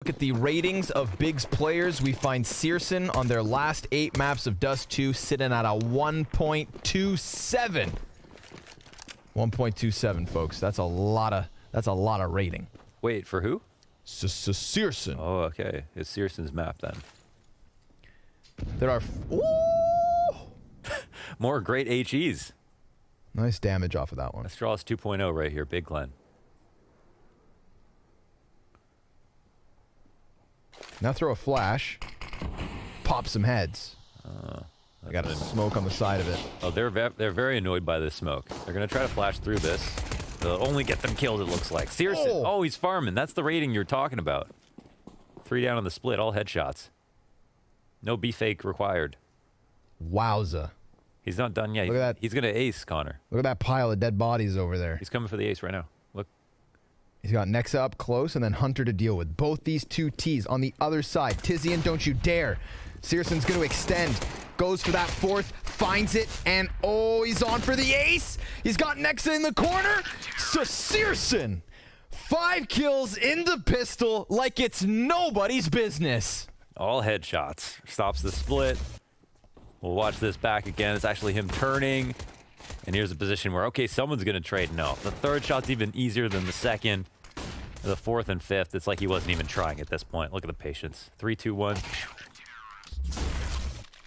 look at the ratings of Big's players, we find Searson on their last 8 maps of Dust 2 sitting at a 1.27. 1.27, folks. That's a lot of rating. Wait, for who? Searson. Oh, okay. It's Searson's map then. There are... Ooh! More great HEs. Nice damage off of that one. Astralis 2.0 right here, Big Glen. Now throw a flash. Pop some heads. I got a smoke on the side of it. Oh, they're very annoyed by this smoke. They're going to try to flash through this. They'll only get them killed, it looks like. Searson. Oh, he's farming. That's the rating you're talking about. 3 down on the split, all headshots. No B-fake required. Wowza. He's not done yet. Look at that. He's going to ace, Connor. Look at that pile of dead bodies over there. He's coming for the ace right now. Look. He's got Nexa up close and then Hunter to deal with. Both these two Ts on the other side. Tizian, don't you dare. Searson's going to extend. Goes for that 4th. Finds it. And oh, he's on for the ace. He's got Nexa in the corner. So Searson. 5 kills in the pistol like it's nobody's business. All headshots. Stops the split. We'll watch this back again. It's actually him turning. And here's a position where, okay, someone's going to trade. No. The 3rd shot's even easier than the 2nd. The 4th and 5th, it's like he wasn't even trying at this point. Look at the patience. 3, 2, 1.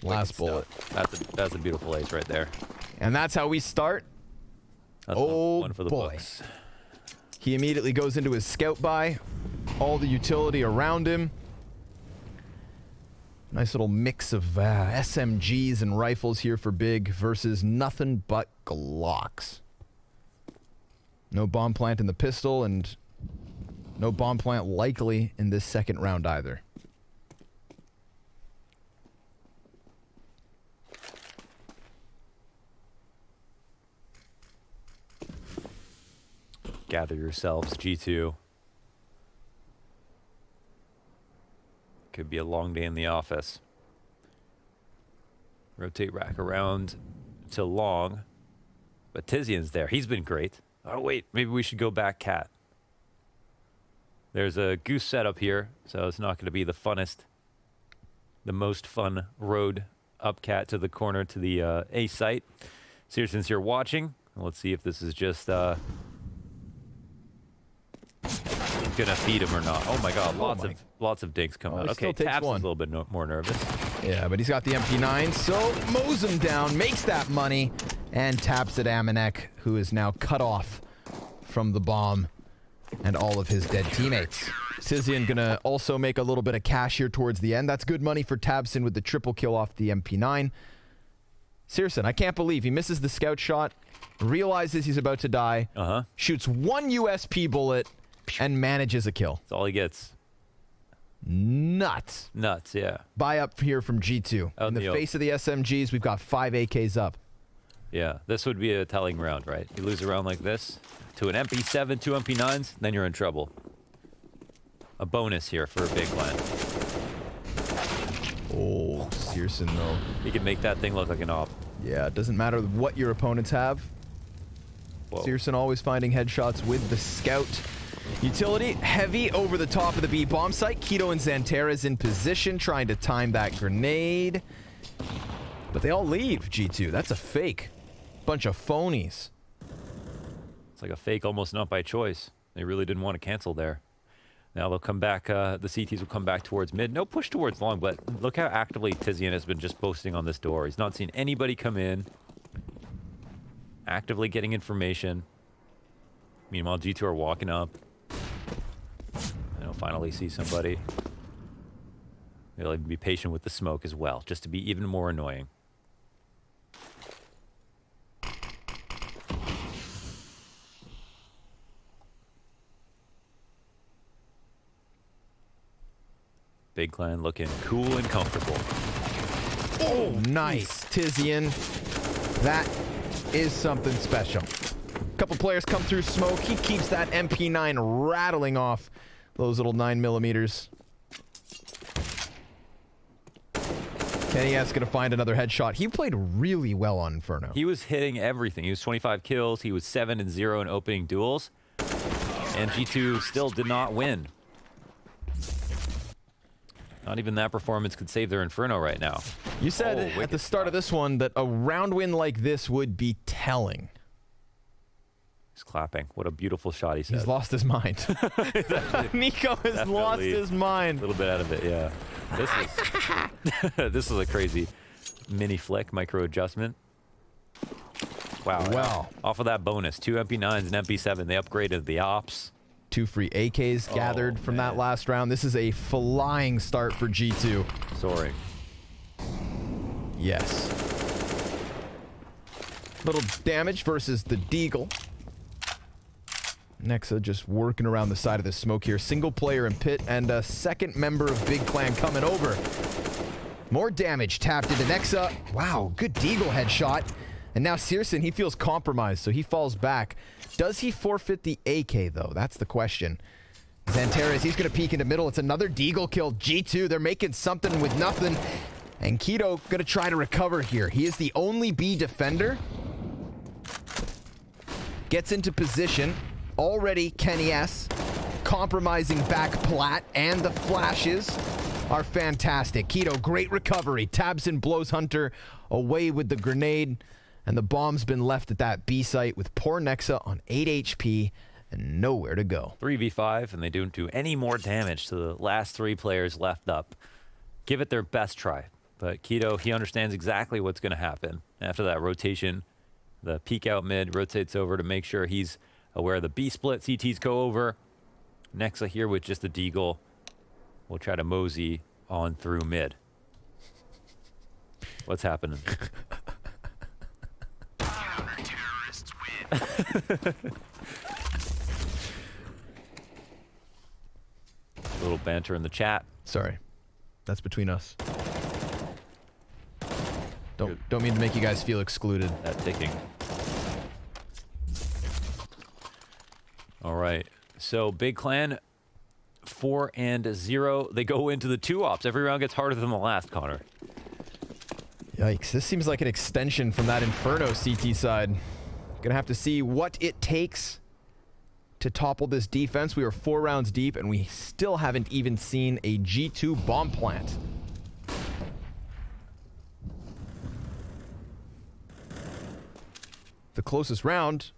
Last bullet. That's a beautiful ace right there. And that's how we start. That's one for the boy. books. He immediately goes into his scout buy. All the utility around him. Nice little mix of SMGs and rifles here for Big versus nothing but Glocks. No bomb plant in the pistol and no bomb plant likely in this 2nd round either. Gather yourselves, G2. Could be a long day in the office. Rotate rack around to long. But Tizian's there. He's been great. Oh, wait. Maybe we should go back cat. There's a goose setup here, so it's not going to be the funnest, the most fun road up cat to the corner to the A site. Searson's here watching. Let's see if this is just gonna feed him or not. Oh my god, lots of dinks coming out. Okay, Taps is a little bit more nervous. Yeah, but he's got the MP9, so mows him down, makes that money, and taps at Amanek, who is now cut off from the bomb and all of his dead teammates. Tizian gonna also make a little bit of cash here towards the end. That's good money for Tabson with the triple kill off the MP9. Searson, I can't believe he misses the scout shot, realizes he's about to die, shoots 1 USP bullet, and manages a kill. That's all he gets. Nuts. Nuts, yeah. Buy up here from G2. In the face of the SMGs, we've got 5 AKs up. Yeah, this would be a telling round, right? You lose a round like this to an MP7, 2 MP9s, then you're in trouble. A bonus here for a Big Glen. Oh, Searson, though. He can make that thing look like an op. Yeah, it doesn't matter what your opponents have. Whoa. Searson always finding headshots with the scout. Utility heavy over the top of the B bomb site. Keto and Xantera's in position trying to time that grenade. But they all leave, G2. That's a fake. Bunch of phonies. It's like a fake almost not by choice. They really didn't want to cancel there. Now they'll come back, the CTs will come back towards mid. No push towards long, but look how actively Tizian has been just posting on this door. He's not seen anybody come in. Actively getting information. Meanwhile, G2 are walking up. And he'll finally see somebody. They'll even be patient with the smoke as well, just to be even more annoying. Big Glen looking cool and comfortable. Oh, nice, Tizian. That is something special. A couple players come through smoke. He keeps that MP9 rattling off those little 9mm. Kenny S gonna find another headshot. He played really well on Inferno. He was hitting everything. He was 25 kills. He was 7-0 in opening duels. And G2 still did not win. Not even that performance could save their Inferno right now. You said Oh, at the wicked start of this one that a round win like this would be telling. He's clapping. What a beautiful shot he said. He's lost his mind. Nico has lost definitely his a mind. little bit out of it, yeah. This is this is a crazy mini flick, micro adjustment. Wow. Wow. Off of that bonus, 2 MP9s and MP7, they upgraded the ops. 2 free AKs gathered from that man. last round. This is a flying start for G2. Soaring. Yes. Little damage versus the Deagle. Nexa just working around the side of the smoke here. Single player in pit and a second member of Big Clan coming over. More damage tapped into Nexa. Wow, good Deagle headshot. And now Searson, he feels compromised, so he falls back. Does he forfeit the AK, though? That's the question. Xantares, he's going to peek into middle. It's another Deagle kill. G2, they're making something with nothing. And Keto going to try to recover here. He is the only B defender. Gets into position. Already Kenny S. compromising back plat, and the flashes are fantastic. Keto, great recovery. Tabson blows Hunter away with the grenade. And the bomb's been left at that B site with poor Nexa on 8 HP and nowhere to go. 3v5, and they don't do any more damage to the last 3 players left up. Give it their best try. But Keto, he understands exactly what's going to happen. After that rotation, the peek out mid rotates over to make sure he's aware of the B split. CTs go over. Nexa here with just a Deagle. We'll try to mosey on through mid. What's happening? A little banter in the chat. Sorry. That's between us. Don't mean to make you guys feel excluded. That ticking. All right. So Big Clan 4-0. They go into the 2 ops. Every round gets harder than the last, Connor. Yikes. This seems like an extension from that Inferno CT side. Gonna have to see what it takes to topple this defense. We are 4 rounds deep, and we still haven't even seen a G2 bomb plant. The closest round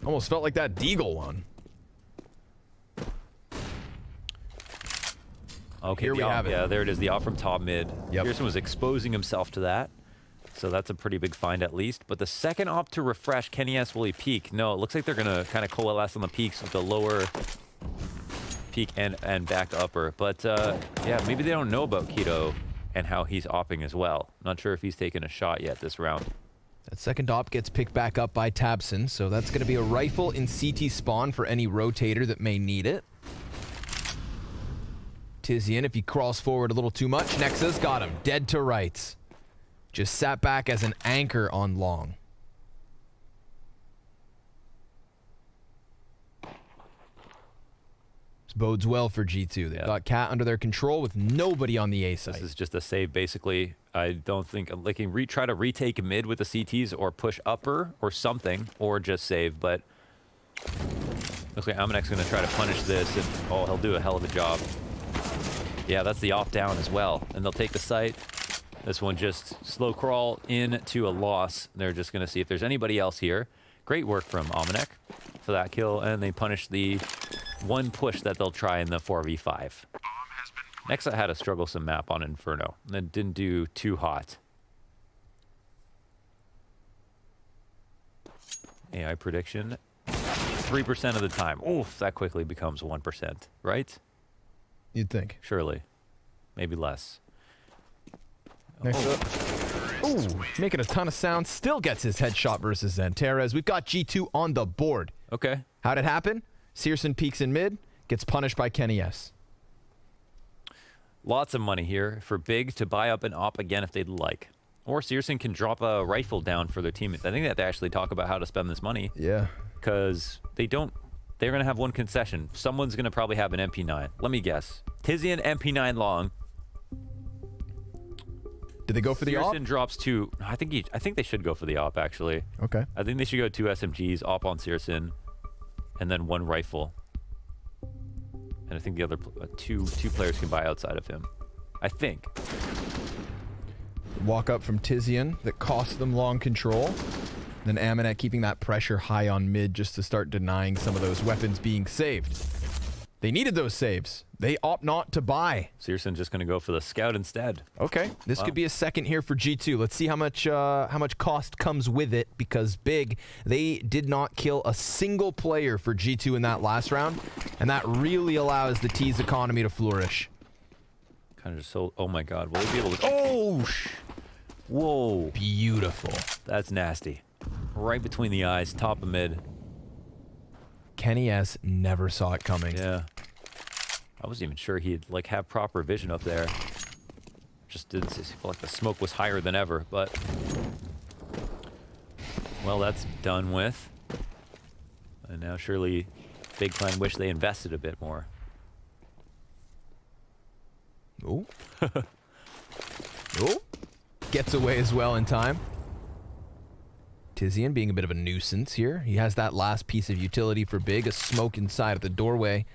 almost felt like that Deagle one. Okay, Here we have it. Yeah, there it is. The off from top mid. Yep. Pearson was exposing himself to that. So that's a pretty big find at least. But the second op to refresh, Kenny S, will he peek? No, it looks like they're going to kind of coalesce on the peaks with the lower peak and back to upper. But yeah, maybe they don't know about Keto and how he's opping as well. Not sure if he's taken a shot yet this round. That second op gets picked back up by Tabson, so that's going to be a rifle in CT spawn for any rotator that may need it. Tizian, if he crawls forward a little too much, Nexa's got him. Dead to rights. Just sat back as an anchor on long. This bodes well for G2. They've got Cat under their control with nobody on the A side. This is just a save, basically. I don't think they can try to retake mid with the CTs or push upper or something, or just save. But looks like Amanex going to try to punish this, and oh, he'll do a hell of a job. Yeah, that's the op down as well, and they'll take the site. This one just slow crawl into a loss. They're just going to see if there's anybody else here. Great work from Amanek for that kill, and they punish the one push that they'll try in the 4v5. Nexa had a strugglesome map on Inferno, and then didn't do too hot. AI prediction, 3% of the time. Oof, that quickly becomes 1%, right? You'd think. Surely. Maybe less. Next up. Ooh, making a ton of sound. Still gets his headshot versus Xantares. We've got G2 on the board. Okay. How'd it happen? Searson peeks in mid, gets punished by Kenny S. Lots of money here for Big to buy up an op again if they'd like. Or Searson can drop a rifle down for their teammates. I think that they actually talk about how to spend this money. Yeah. Because they don't... They're going to have one concession. Someone's going to probably have an MP9. Let me guess. Tizian MP9 long. Did they go for the op? Searson drops 2. I think they should go for the op, actually. Okay. I think they should go 2 SMGs, op on Searson, and then 1 rifle. And I think the other two players can buy outside of him. I think. Walk up from Tizian that cost them long control. Then Amanek keeping that pressure high on mid just to start denying some of those weapons being saved. They needed those saves. They opt not to buy. Searson just going to go for the scout instead. Okay, this could be a second here for G2. Let's see how much cost comes with it, because Big, they did not kill a single player for G2 in that last round, and that really allows the T's economy to flourish. Kind of just so. Oh my God, will they be able to? Oh, whoa! Beautiful. That's nasty. Right between the eyes, top of mid. Kenny S never saw it coming. Yeah. I wasn't even sure he'd like have proper vision up there. Just didn't feel like the smoke was higher than ever, but well, that's done with. And now surely Big Clan wish they invested a bit more. Oh. Oh. Gets away as well in time. Tizian being a bit of a nuisance here. He has that last piece of utility for Big, a smoke inside of the doorway.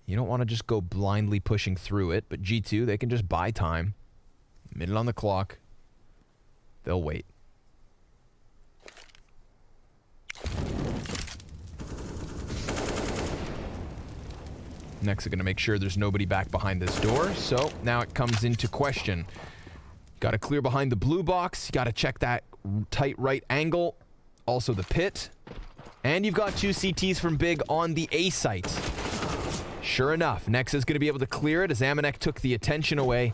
You don't want to just go blindly pushing through it, but G2, they can just buy time. Minute on the clock. They'll wait. Next, they're going to make sure there's nobody back behind this door. So now it comes into question. Got to clear behind the blue box. Got to check that tight right angle. Also the pit. And you've got 2 CTs from Big on the A site. Sure enough, Nexa's going to be able to clear it as Amanek took the attention away.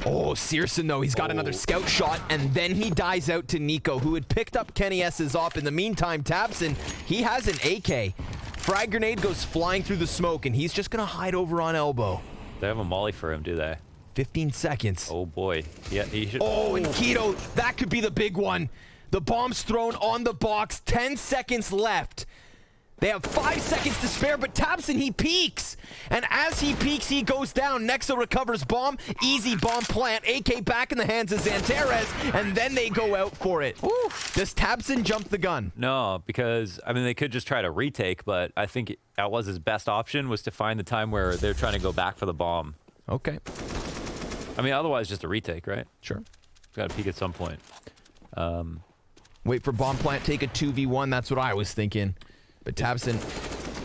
Oh, Searson, though, he's got another scout shot, and then he dies out to Nico, who had picked up Kenny S's op. In the meantime, Tabson, he has an AK. Frag grenade goes flying through the smoke, and he's just going to hide over on elbow. They have a molly for him, do they? 15 seconds. Oh, boy. Yeah, he should... Oh, and Keto, that could be the big one. The bomb's thrown on the box, 10 seconds left. They have 5 seconds to spare, but Tabson, he peeks. And as he peeks, he goes down. Nexa recovers bomb. Easy bomb plant. AK back in the hands of Xantares, and then they go out for it. Oof. Does Tabson jump the gun? No, because, I mean, they could just try to retake, but I think that was his best option, was to find the time where they're trying to go back for the bomb. Okay. I mean, otherwise just a retake, right? Sure. Got to peek at some point. Wait for bomb plant, take a 2v1. That's what I was thinking. But Tabson,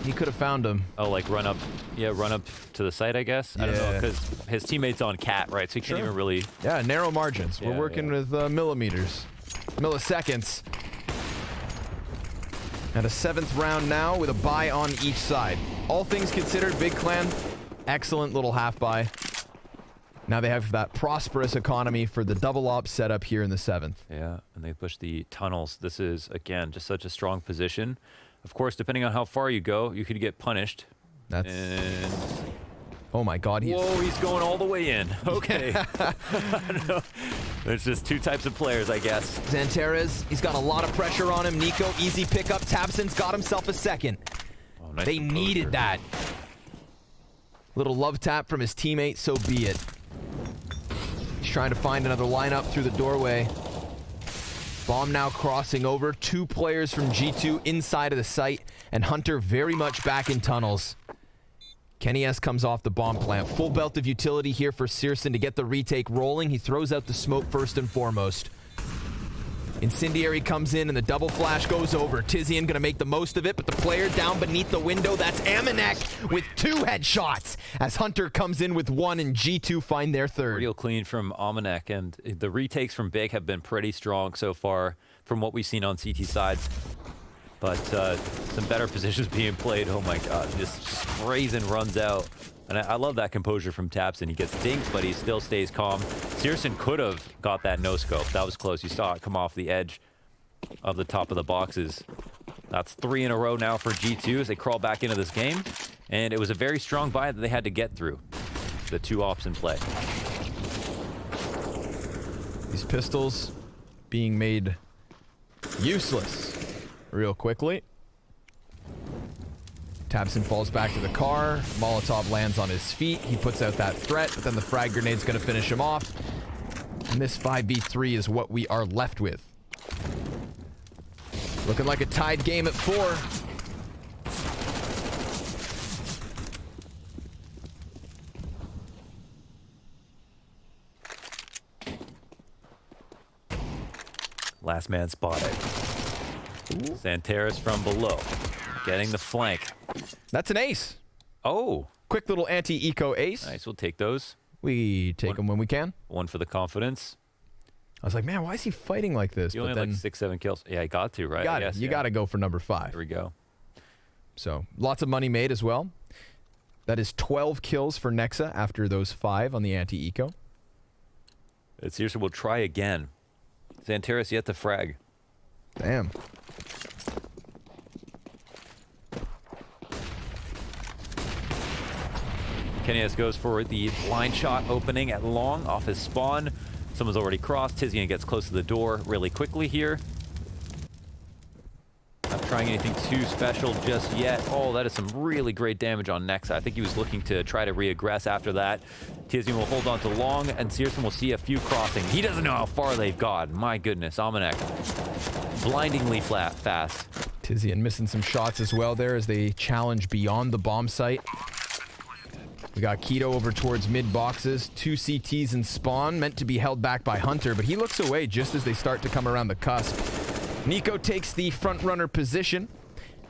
he could have found him. Oh, like run up to the site, I guess? I don't know, because his teammate's on cat, right? So he can't even really... Yeah, narrow margins. We're working with millimeters. Milliseconds. And a 7th round now with a buy on each side. All things considered, Big Clan, excellent little half buy. Now they have that prosperous economy for the double op setup here in the 7th. Yeah, and they push the tunnels. This is, again, just such a strong position. Of course, depending on how far you go, you could get punished. That's... And... Oh my God, Whoa, he's going all the way in. Okay. I don't know. There's just 2 types of players, I guess. Xantares, he's got a lot of pressure on him. Nico, easy pickup. Tabson's got himself a second. Oh, nice they composure. needed that. Little love tap from his teammate, so be it. He's trying to find another lineup through the doorway. Bomb now crossing over. 2 players from G2 inside of the site, and Hunter very much back in tunnels. Kenny S comes off the bomb plant. Full belt of utility here for Searson to get the retake rolling. He throws out the smoke first and foremost. Incendiary comes in and the double flash goes over. Tizian gonna make the most of it, but the player down beneath the window, that's Amanek with 2 headshots as Hunter comes in with 1 and G2 find their 3rd. Real clean from Amanek, and the retakes from Big have been pretty strong so far from what we've seen on CT sides. But some better positions being played. Oh my God, just sprays and runs out. And I love that composure from Tabson. He gets dinked, but he still stays calm. Searson could have got that no-scope. That was close. You saw it come off the edge of the top of the boxes. That's 3 in a row now for G2 as they crawl back into this game. And it was a very strong buy that they had to get through. The 2 ops in play. These pistols being made useless real quickly. Tabson falls back to the car. Molotov lands on his feet. He puts out that threat, but then the frag grenade's going to finish him off. And this 5v3 is what we are left with. Looking like a tied game at 4. Last man spotted. Xantares from below. Getting the flank. That's an ace. Oh, Quick little anti-eco ace. nice. We'll take those. We take them when we can. One for the confidence. I was like, man, why is he fighting like this? You only But have then like 6, 7 kills. Yeah, I got to, right? I guess, you yeah. got to go for number 5. There we go. So lots of money made as well. That is 12 kills for Nexa after those 5 on the anti-eco. It's seriously, we'll try again. Xantares yet to frag. Damn. Kenny's goes for the blind shot opening at long off his spawn. Someone's already crossed. Tizian gets close to the door really quickly here. Not trying anything too special just yet. Oh, that is some really great damage on Nexa. I think he was looking to try to re-aggress after that. Tizian will hold on to long, and Searson will see a few crossing. He doesn't know how far they've got. My goodness, Amanek. Blindingly fast. Tizian missing some shots as well there as they challenge beyond the bomb site. We got Keto over towards mid boxes. 2 CTs and spawn, meant to be held back by Hunter, but he looks away just as they start to come around the cusp. Nico takes the front runner position,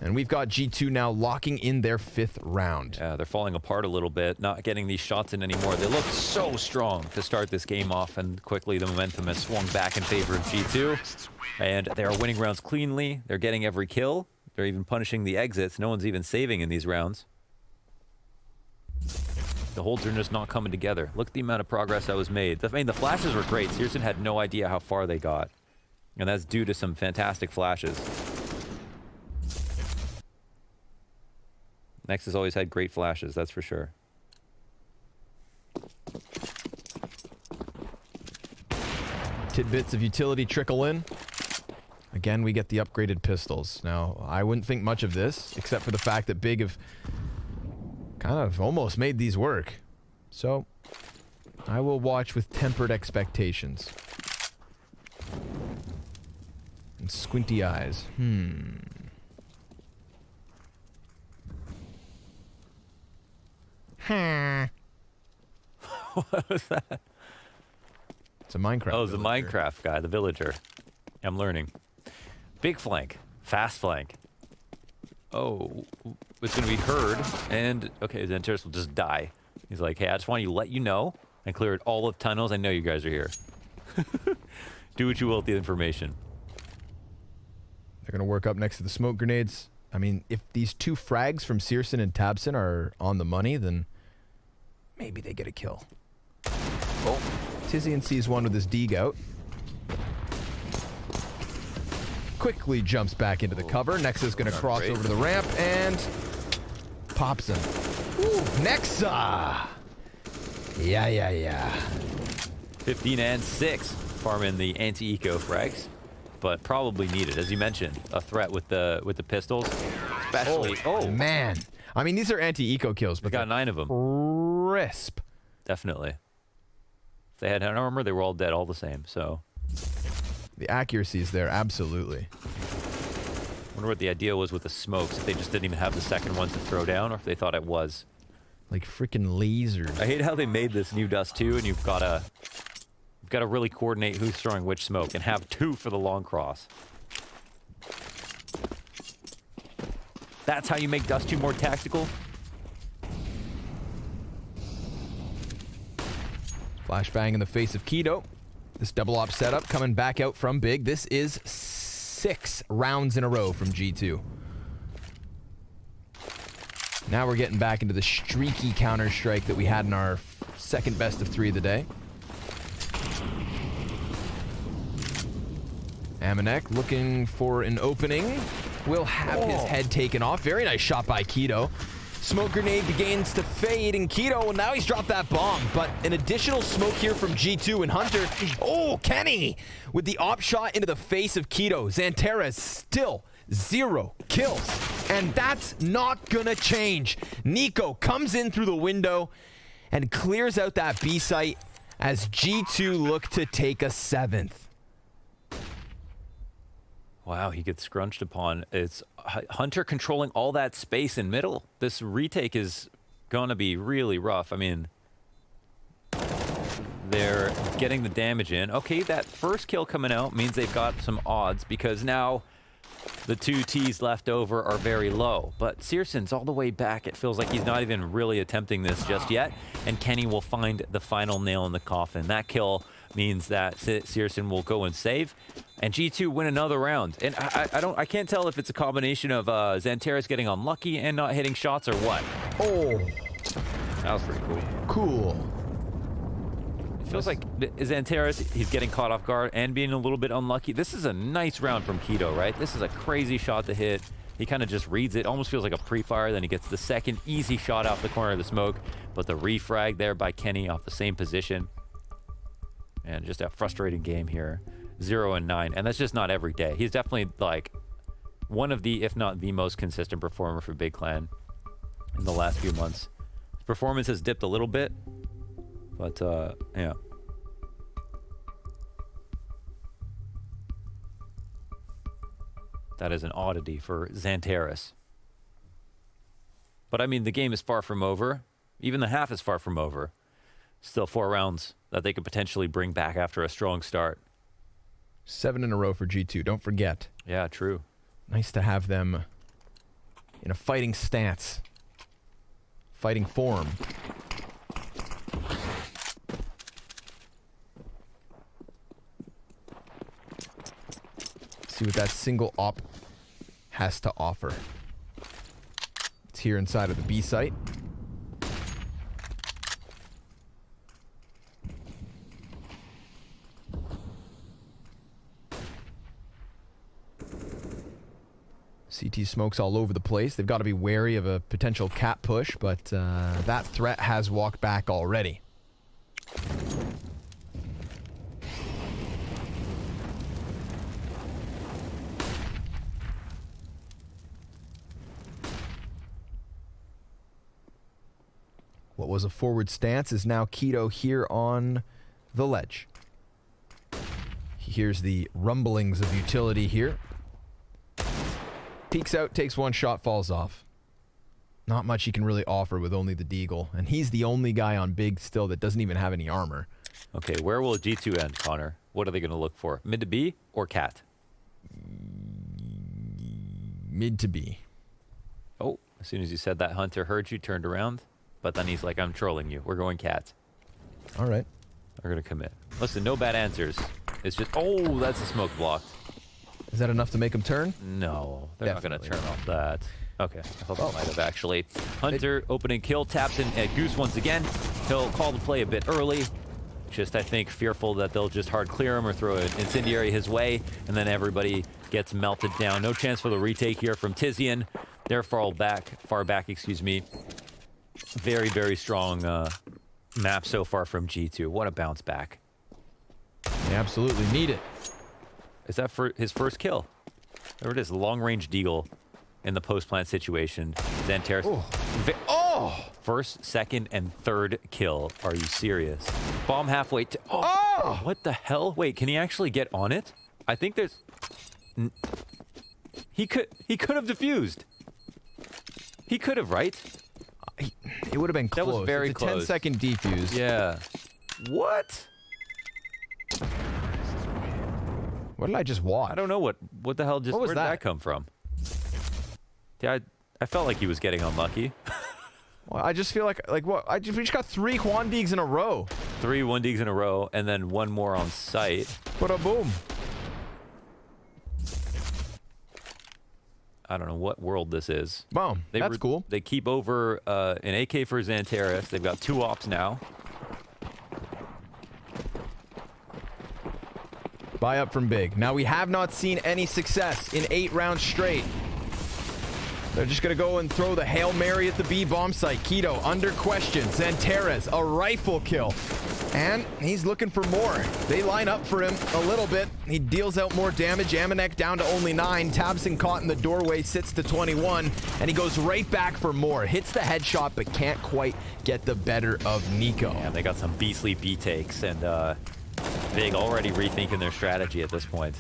and we've got G2 now locking in their 5th round. Yeah, they're falling apart a little bit, not getting these shots in anymore. They look so strong to start this game off, and quickly the momentum has swung back in favor of G2. And they are winning rounds cleanly. They're getting every kill. They're even punishing the exits. No one's even saving in these rounds. The holds are just not coming together. Look at the amount of progress that was made. I mean, the flashes were great. Searson had no idea how far they got. And that's due to some fantastic flashes. Next has always had great flashes, that's for sure. Tidbits of utility trickle in. Again, we get the upgraded pistols. Now, I wouldn't think much of this, except for the fact that Big have kind of almost made these work. So, I will watch with tempered expectations. And squinty eyes. What was that? It's a Minecraft. Oh, it's the villager. Minecraft guy, the villager. I'm learning. Big flank. Fast flank. Oh, it's going to be heard. And, okay, Xantares will just die. He's like, hey, I just want to let you know. I cleared all of tunnels. I know you guys are here. Do what you will with the information. They're going to work up next to the smoke grenades. I mean, if these 2 frags from Searson and Tabson are on the money, then maybe they get a kill. Oh, Tizian sees one with his Deeg out. Quickly jumps back into the cover. Nexa's going to cross over to the ramp and pops him. Ooh, Nexa! Yeah. 15 and 6. Farming the anti-eco frags. But probably needed, as you mentioned, a threat with the pistols. Especially, man. I mean, these are anti-eco kills, but we got 9 of them. Crisp. Definitely. If they had armor, they were all dead all the same, so. The accuracy is there, absolutely. I wonder what the idea was with the smokes, if they just didn't even have the second one to throw down, or if they thought it was. Like freaking lasers. I hate how they made this new Dust 2, and you've got to really coordinate who's throwing which smoke, and have 2 for the long cross. That's how you make Dust 2 more tactical? Flashbang in the face of Keto. This double op setup coming back out from Big. This is 6 rounds in a row from G2. Now we're getting back into the streaky Counter-Strike that we had in our second best of 3 of the day. Amanek looking for an opening. Will have his head taken off. Very nice shot by Keto. Smoke grenade begins to fade, and Keto, well, now he's dropped that bomb, but an additional smoke here from G2 and Hunter. Oh, Kenny with the op shot into the face of Keto. Xantares still 0 kills, and that's not gonna change. Nico comes in through the window and clears out that B site as G2 look to take a 7th. Wow, he gets scrunched upon. It's Hunter controlling all that space in middle. This retake is going to be really rough. I mean, they're getting the damage in. Okay, that first kill coming out means they've got some odds because now the 2 Ts left over are very low. But Searson's all the way back. It feels like he's not even really attempting this just yet. And Kenny will find the final nail in the coffin. That kill means that Searson will go and save. And G2 win another round. And I can't tell if it's a combination of Xantares getting unlucky and not hitting shots or what. Oh, That was pretty cool. cool. It feels like Xantares, he's getting caught off guard and being a little bit unlucky. This is a nice round from Keto, right? This is a crazy shot to hit. He kind of just reads it. Almost feels like a pre-fire. Then he gets the second easy shot off the corner of the smoke. But the refrag there by Kenny off the same position. And just a frustrating game here. 0 and 9. And that's just not every day. He's definitely like one of the, if not the most consistent performer for Big Clan in the last few months. His performance has dipped a little bit. But, yeah. That is an oddity for Xantares. But, I mean, the game is far from over. Even the half is far from over. Still 4 rounds that they could potentially bring back after a strong start. 7 in a row for G2. Don't forget. Yeah, true. Nice to have them in a fighting stance. Fighting form. See what that single op has to offer. It's here inside of the B site. CT smokes all over the place. They've got to be wary of a potential cat push, but that threat has walked back already. What was a forward stance is now Keto here on the ledge. He hears the rumblings of utility here. Peeks out, takes one shot, falls off. Not much he can really offer with only the Deagle. And he's the only guy on Big still that doesn't even have any armor. Okay, where will G2 end, Connor? What are they going to look for? Mid to B or cat? Mid to B. Oh, as soon as you said that, Hunter heard you, turned around. But then he's like, I'm trolling you. We're going cat. All right. We're going to commit. Listen, no bad answers. It's just, oh, that's a smoke blocked. Is that enough to make him turn? No, they're Definitely not going to turn off that. Okay, I thought they might have actually. Hunter opening kill, taps in at Goose once again. He'll call the play a bit early. Just, I think, fearful that they'll just hard clear him or throw an incendiary his way, and then everybody gets melted down. No chance for the retake here from Tizian. They're far back, excuse me. Very, very strong map so far from G2. What a bounce back. They absolutely need it. Is that for his first kill? There it is, long-range Deagle in the post-plant situation. Xantares. Oh! First, second, and third kill. Are you serious? Bomb halfway to... Oh! What the hell? Wait, can he actually get on it? I think there's... He could have defused. He could have, right? It would have been close. That was very it's a close. 10-second defuse. Yeah. What? What did I just watch? I don't know what the hell just... What was Where did that? that come from? Yeah, I felt like he was getting unlucky. Well, I just feel like what? We just got 3 Hwandigs in a row. 3 1-digs in a row, and then 1 more on site. Bada boom. I don't know what world this is. Boom. That's cool. They keep over an AK for Xantares. They've got 2 ops now. Buy up from Big. Now, we have not seen any success in 8 rounds straight. They're just going to go and throw the Hail Mary at the B bomb site. Keto under question. Xantares, a rifle kill. And he's looking for more. They line up for him a little bit. He deals out more damage. Amanek down to only 9. Tabson caught in the doorway, sits to 21. And he goes right back for more. Hits the headshot, but can't quite get the better of Nico. Yeah, they got some beastly B takes, and Big already rethinking their strategy at this point.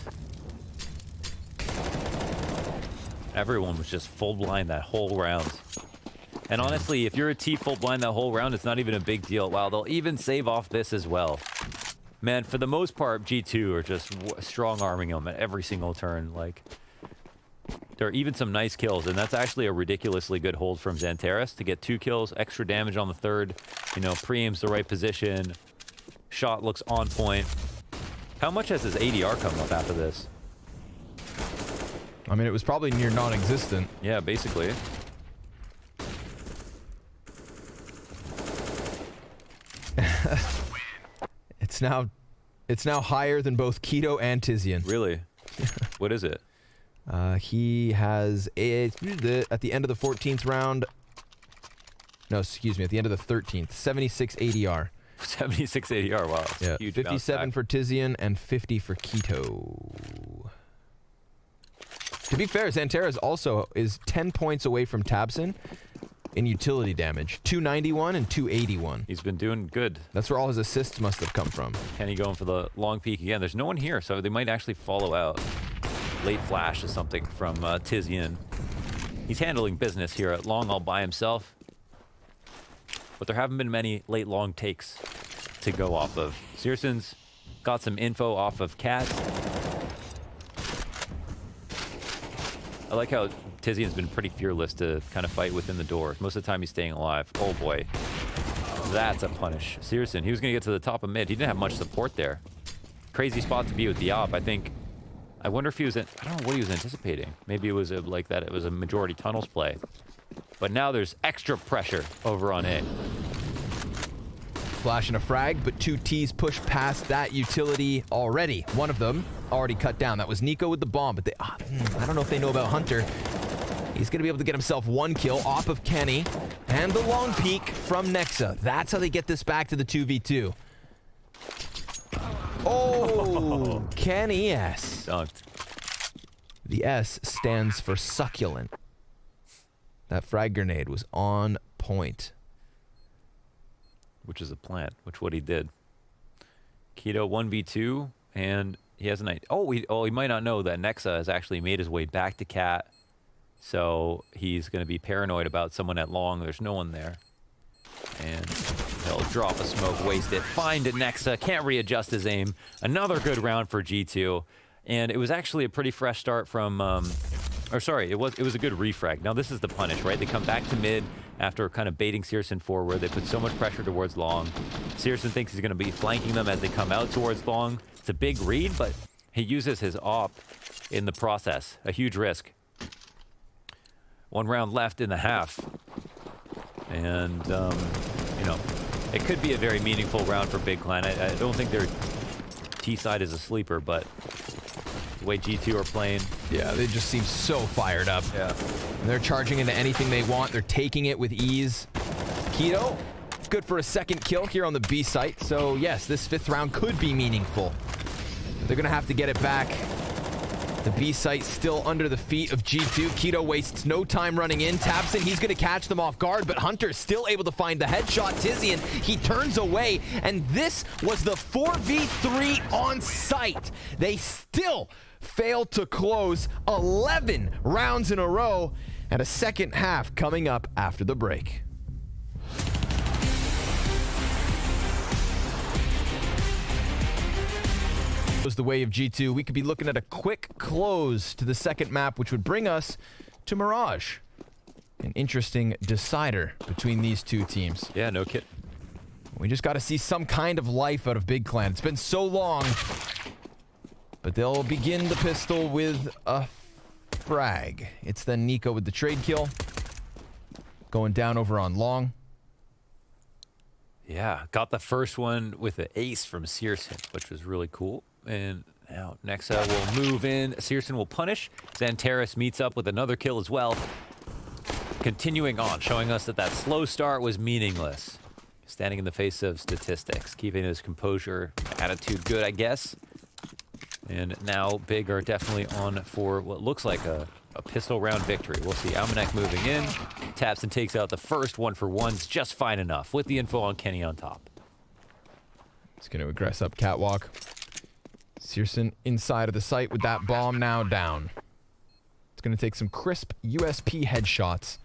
Everyone was just full blind that whole round. And honestly, if you're a T full blind that whole round, it's not even a big deal. Wow, they'll even save off this as well. Man, for the most part, G2 are just strong arming them at every single turn. Like, there are even some nice kills, and that's actually a ridiculously good hold from Xantares to get 2 kills, extra damage on the third. You know, pre-aims the right position. Shot looks on point. How much has his ADR come up after this? I mean, it was probably near non-existent. Yeah, basically. It's now higher than both Keto and Tizian. Really? What is it? He has at the end of the 14th round. No, excuse me, at the end of the 13th, 76 ADR. 76 ADR. Wow. That's Yeah, a huge 57 bounce for Tizian and 50 for Keto. To be fair, Xantares also is 10 points away from tabseN in utility damage. 291 and 281. He's been doing good. That's where all his assists must have come from. Kenny going for the long peek again. There's no one here, so they might actually follow out. Late flash is something from Tizian. He's handling business here at long all by himself. But there haven't been many late long takes to go off of. Searson's got some info off of Cat. I like how Tizian's been pretty fearless to kind of fight within the door. Most of the time he's staying alive. Oh boy. That's a punish. Searson, he was going to get to the top of mid. He didn't have much support there. Crazy spot to be with the op. I wonder if he was I don't know what he was anticipating. Maybe it was like that. It was a majority tunnels play. But now there's extra pressure over on A. Flash and a frag, but 2 Ts push past that utility already. One of them already cut down. That was Nico with the bomb, but I don't know if they know about Hunter. He's going to be able to get himself 1 kill off of Kenny. And the long peek from Nexa. That's how they get this back to the 2v2. Oh, Kenny S. Dunked. The S stands for succulent. That frag grenade was on point. Which is a plant, which what he did. Keto 1v2, and he has an idea. He might not know that Nexa has actually made his way back to Cat. So he's going to be paranoid about someone at long. There's no one there. And he'll drop a smoke, waste it, find it Nexa, can't readjust his aim. Another good round for G2. And it was actually a pretty fresh start from, it was a good refrag. Now this is the punish, right? They come back to mid after kind of baiting Searson forward. They put so much pressure towards long. Searson thinks he's going to be flanking them as they come out towards long. It's a big read, but he uses his op in the process. A huge risk. 1 round left in the half. And, it could be a very meaningful round for Big Clan. I don't think their T side is a sleeper, but the way G2 are playing. Yeah, they just seem so fired up. Yeah. And they're charging into anything they want. They're taking it with ease. Keto, good for a 2nd kill here on the B site. So, yes, this 5th round could be meaningful. They're going to have to get it back. The B site still under the feet of G2. Keto wastes no time running in. tabseN, he's going to catch them off guard, but Hunter's still able to find the headshot. Tizian, he turns away, and this was the 4v3 on site. They still failed to close 11 rounds in a row, and a 2nd half coming up after the break. Was the way of G2. We could be looking at a quick close to the 2nd map, which would bring us to Mirage. An interesting decider between these 2 teams. Yeah, no kidding. We just got to see some kind of life out of Big Clan. It's been so long. But they'll begin the pistol with a frag. It's then Nico with the trade kill. Going down over on long. Yeah, got the first one with an ace from Searson, which was really cool. And now Nexa will move in. Searson will punish. Xantares meets up with another kill as well. Continuing on, showing us that slow start was meaningless. Standing in the face of statistics, keeping his composure, attitude good, I guess. And now Big are definitely on for what looks like a pistol round victory. We'll see Almanac moving in. tabseN takes out the first 1-for-1s just fine enough with the info on Kenny on top. It's going to aggress up catwalk. Searson inside of the site with that bomb now down. It's going to take some crisp USP headshots.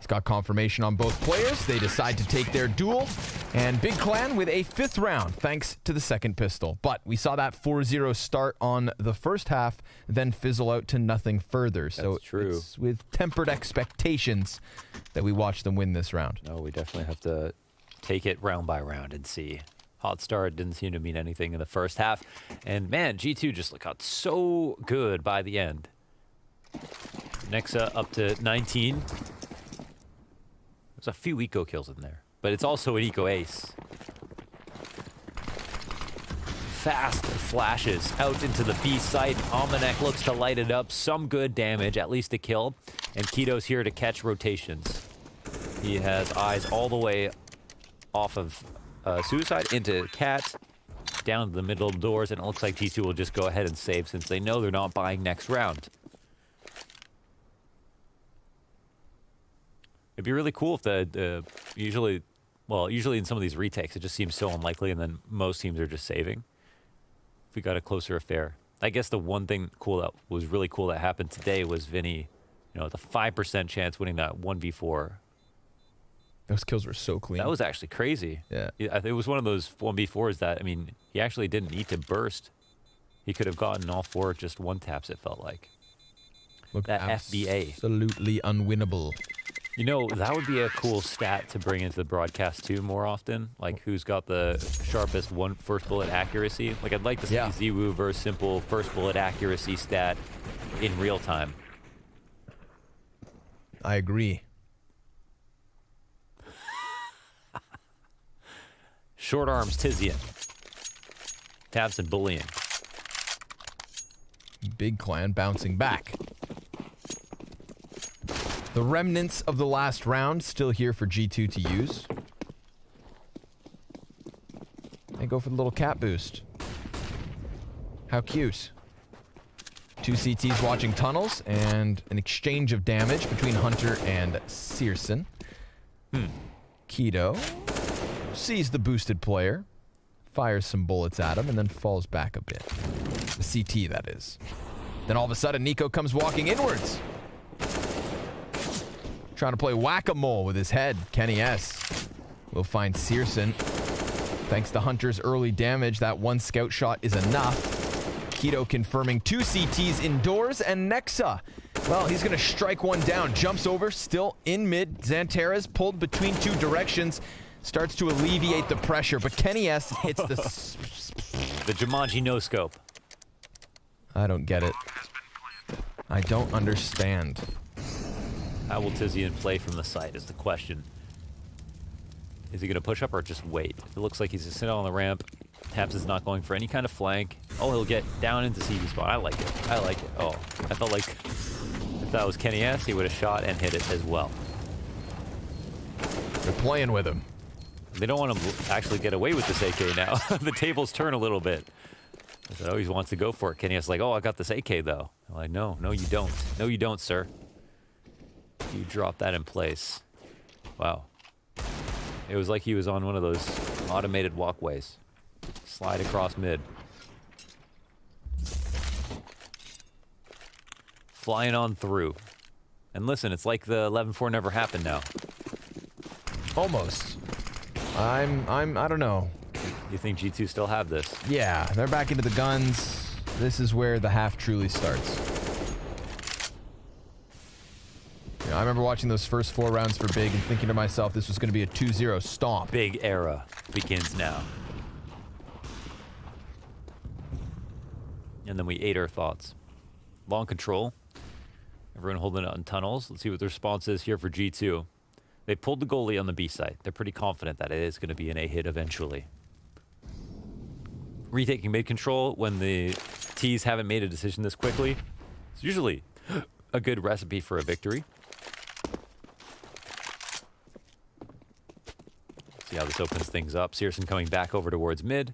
He's got confirmation on both players. They decide to take their duel. And Big Clan with a 5th round, thanks to the second pistol. But we saw that 4-0 start on the first half, then fizzle out to nothing further. So That's true. It's with tempered expectations that we watch them win this round. No, we definitely have to take it round by round and see. Hot start didn't seem to mean anything in the first half. And man, G2 just got so good by the end. Nexa up to 19. There's a few eco kills in there, but it's also an eco ace. Fast flashes out into the B site. Almanac looks to light it up. Some good damage, at least a kill. And Keto's here to catch rotations. He has eyes all the way off of Suicide into Cat, down to the middle doors, and it looks like G2 will just go ahead and save since they know they're not buying next round. It'd be really cool if usually in some of these retakes, it just seems so unlikely, and then most teams are just saving. If we got a closer affair. I guess the one thing that was really cool that happened today was Vinny, the 5% chance winning that 1v4. Those kills were so clean. That was actually crazy. Yeah. It was one of those 1v4s that, he actually didn't need to burst. He could have gotten all 4 just one taps, it felt like. Looked that FBA. Absolutely unwinnable. That would be a cool stat to bring into the broadcast too more often. Like, who's got the sharpest first bullet accuracy? Like, I'd like to see ZywOo versus Simple first bullet accuracy stat in real time. I agree. Short arms Tizian. Tabs and bullying. Big Clan bouncing back. The remnants of the last round still here for G2 to use. They go for the little cat boost. How cute. 2 CTs watching tunnels and an exchange of damage between Hunter and Searson. Keto sees the boosted player, fires some bullets at him, and then falls back a bit. The CT, that is. Then all of a sudden, Nico comes walking inwards. Trying to play whack-a-mole with his head. Kenny S will find Searson. Thanks to Hunter's early damage, that 1 scout shot is enough. Keto confirming 2 CTs indoors, and Nexa, well, he's going to strike one down. Jumps over, still in mid. Xanterra's pulled between 2 directions. Starts to alleviate the pressure, but Kenny S hits the... The Jumanji no-scope. I don't get it. I don't understand. How will Tizian play from the site is the question. Is he going to push up or just wait? It looks like he's just sitting on the ramp. Taps is not going for any kind of flank. Oh, he'll get down into CV spot. I like it. I like it. Oh, I felt like if that was Kenny S, he would have shot and hit it as well. They're playing with him. They don't want to actually get away with this AK now. The tables turn a little bit. I said, oh, he wants to go for it. Kenny S like, oh, I got this AK though. I'm like, no, you don't. No, you don't, sir. You drop that in place. Wow. It was like he was on one of those automated walkways. Slide across mid. Flying on through. And listen, it's like the 11-4 never happened now. Almost. I don't know. You think G2 still have this? Yeah, they're back into the guns. This is where the half truly starts. I remember watching those first 4 rounds for Big and thinking to myself this was going to be a 2-0 stomp. Big era begins now. And then we ate our thoughts. Long control. Everyone holding it on tunnels. Let's see what the response is here for G2. They pulled the goalie on the B site. They're pretty confident that it is going to be an A hit eventually. Retaking mid control when the T's haven't made a decision this quickly. It's usually a good recipe for a victory. See how this opens things up. Searson coming back over towards mid.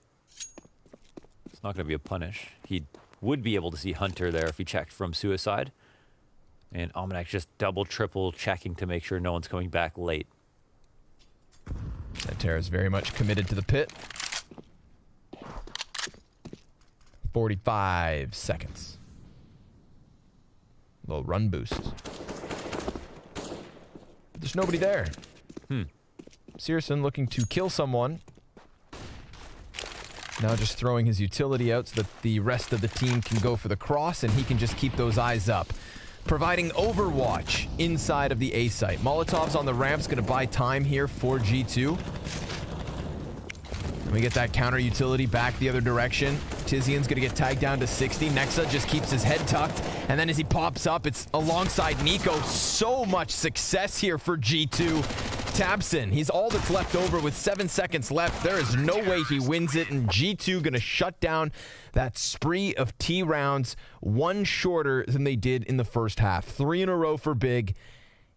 It's not going to be a punish. He would be able to see Hunter there if he checked from Suicide. And Almanac just double, triple checking to make sure no one's coming back late. Xanterra is very much committed to the pit. 45 seconds. Little run boost. but there's nobody there. Searson looking to kill someone. Now just throwing his utility out so that the rest of the team can go for the cross and he can just keep those eyes up. Providing overwatch inside of the A site. Molotov's on the ramps, going to buy time here for G2. And we get that counter utility back the other direction. Tizian's going to get tagged down to 60. Nexa just keeps his head tucked. And then as he pops up, it's alongside NiKo. So much success here for G2. tabseN, he's all that's left over with 7 seconds left. There is no way he wins it, and G2 going to shut down that spree of T rounds, one shorter than they did in the first half. 3 in a row for Big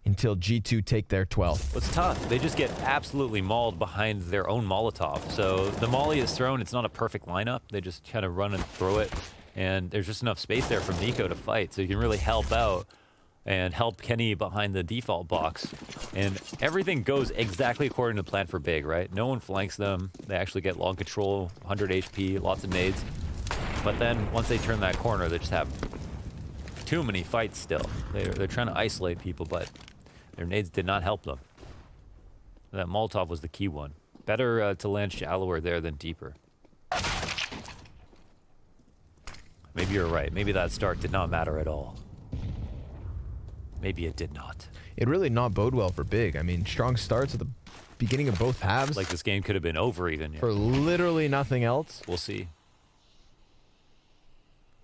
until G2 take their 12th. It's tough. They just get absolutely mauled behind their own Molotov. So the Molly is thrown. It's not a perfect lineup. They just kind of run and throw it, and there's just enough space there for NiKo to fight, so you can really help out and help Kenny behind the default box. And everything goes exactly according to plan for Big, right? No one flanks them. They actually get long control, 100 HP, lots of nades. But then once they turn that corner, they just have too many fights still. They're trying to isolate people, but their nades did not help them. That Molotov was the key one. Better to land shallower there than deeper. Maybe you're right. Maybe that start did not matter at all. Maybe it did not. It really not bode well for Big. I mean, strong starts at the beginning of both halves. Like this game could have been over even. For literally nothing else. We'll see.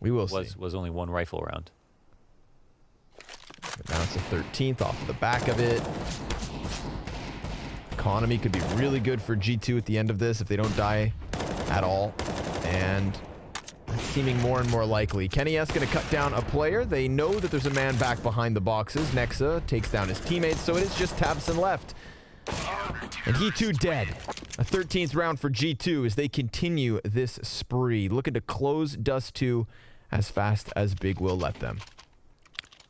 We will see. Was only one rifle round. But now it's a 13th off the back of it. Economy could be really good for G2 at the end of this if they don't die at all. And it's seeming more and more likely. kennyS going to cut down a player. They know that there's a man back behind the boxes. Nexa takes down his teammates, so it is just tabseN left. And he too dead. A 13th round for G2 as they continue this spree. Looking to close Dust 2 as fast as Big will let them.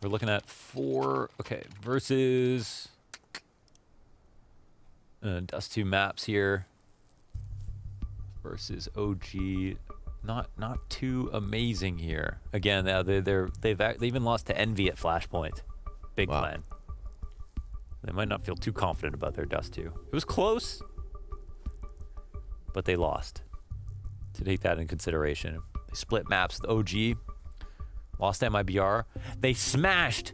We're looking at 4, okay, versus Dust 2 maps here. Versus OG. Not too amazing here. Again, they've even lost to Envy at Flashpoint. Big Wow. plan. They might not feel too confident about their Dust 2. It was close, but they lost. To take that in consideration. They split maps with OG. Lost MIBR. They smashed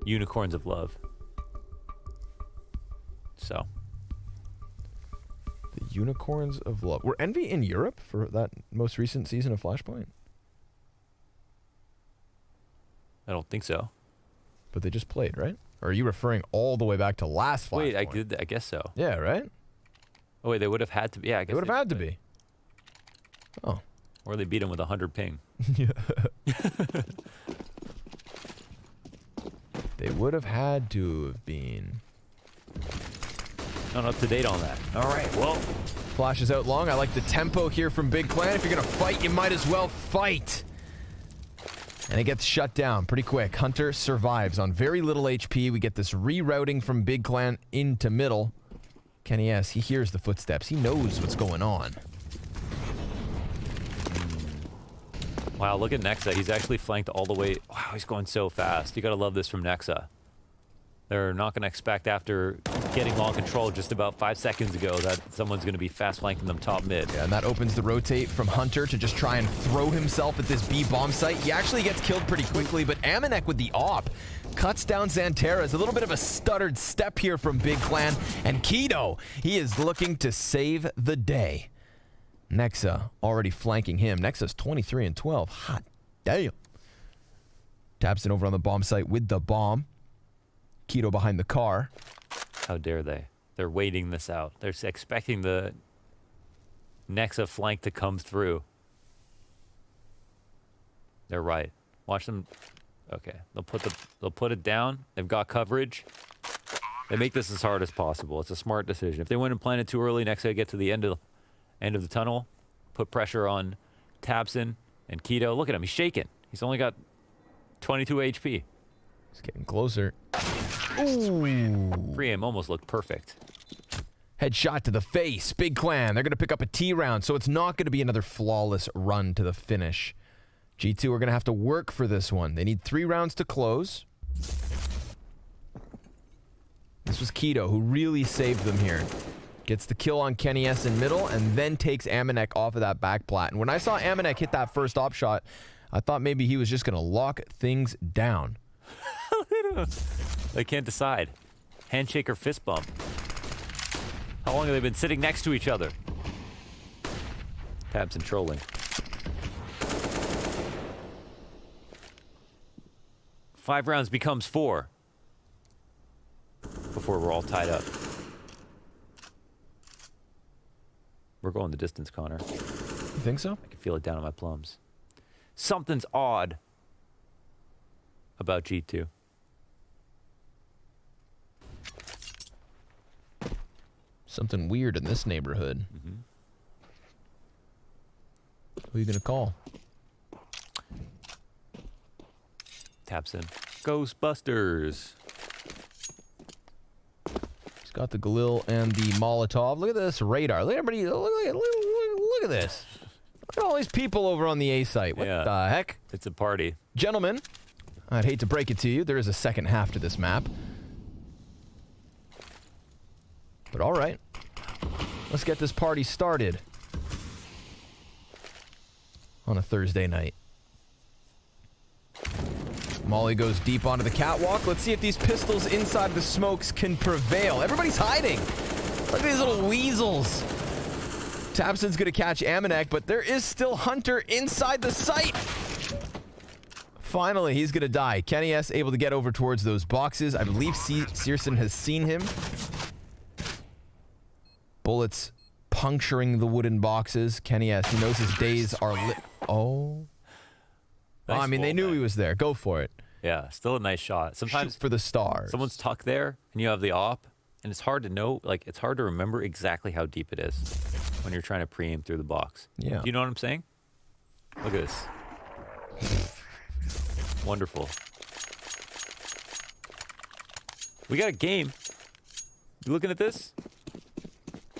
Unicorns of Love. So. The Unicorns of Love. Were Envy in Europe for that most recent season of Flashpoint? I don't think so. But they just played, right? Or are you referring all the way back to last Flashpoint? Wait, I guess so. Yeah, right? Oh, wait, they would have had to be. Yeah, I guess They would have had to be. Oh. Or they beat him with 100 ping. They would have had to have been. Not up to date on that. All right, well. Flashes out long. I like the tempo here from Big Clan. If you're going to fight, you might as well fight. And it gets shut down pretty quick. Hunter survives on very little HP. We get this rerouting from Big Clan into middle. kennyS, he hears the footsteps. He knows what's going on. Wow, look at Nexa. He's actually flanked all the way. Wow, he's going so fast. You got to love this from Nexa. They're not going to expect after getting long control just about 5 seconds ago that someone's going to be fast flanking them top mid. Yeah, and that opens the rotate from Hunter to just try and throw himself at this B bomb site. He actually gets killed pretty quickly, but Amanek with the op cuts down Xanterra. A little bit of a stuttered step here from Big Clan. And Kido, he is looking to save the day. Nexa already flanking him. Nexa's 23 and 12. Hot damn. tabseN over on the bomb site with the bomb. Kido behind the car. How dare they? They're waiting this out. They're expecting the Nexa flank to come through. They're right. Watch them. Okay, they'll put it down. They've got coverage. They make this as hard as possible. It's a smart decision. If they went and planned it too early, Nexa get to the end of the tunnel, put pressure on tabseN and Kido. Look at him. He's shaking. He's only got 22 HP. He's getting closer. Ooh. Pre-aim almost looked perfect. Headshot to the face. Big Clan. They're going to pick up a T round, so it's not going to be another flawless run to the finish. G2 are going to have to work for this one. They need 3 rounds to close. This was Keto who really saved them here. Gets the kill on Kenny S in middle and then takes Amanek off of that back plat. And when I saw Amanek hit that first op shot, I thought maybe he was just going to lock things down. They can't decide. Handshake or fist bump. How long have they been sitting next to each other? Tabs and trolling. 5 rounds becomes 4. Before we're all tied up. We're going the distance, Connor. You think so? I can feel it down in my plums. Something's odd about G2. Something weird in this neighborhood. Mm-hmm. Who are you going to call? Taps in. Ghostbusters. He's got the Galil and the Molotov. Look at this radar. Look at everybody. Look at this. Look at all these people over on the A site. What Yeah. the heck? It's a party. Gentlemen, I'd hate to break it to you. There is a second half to this map. But all right. Let's get this party started. On a Thursday night. Molly goes deep onto the catwalk. Let's see if these pistols inside the smokes can prevail. Everybody's hiding. Look at these little weasels. Tabson's going to catch Amanek, but there is still Hunter inside the site. Finally, he's going to die. Kenny S. able to get over towards those boxes. I believe Searson has seen him. Bullets puncturing the wooden boxes. Kenny S. He knows his days are lit. Oh. Nice I mean, they roll, knew man. he was there. Go for it. Yeah, still a nice shot. Sometimes Shoot for the stars. someone's tucked there and you have the op, and it's hard to know, like, it's hard to remember exactly how deep it is when you're trying to pre-aim through the box. Yeah. Do you know what I'm saying? Look at this. Wonderful. We got a game. You looking at this?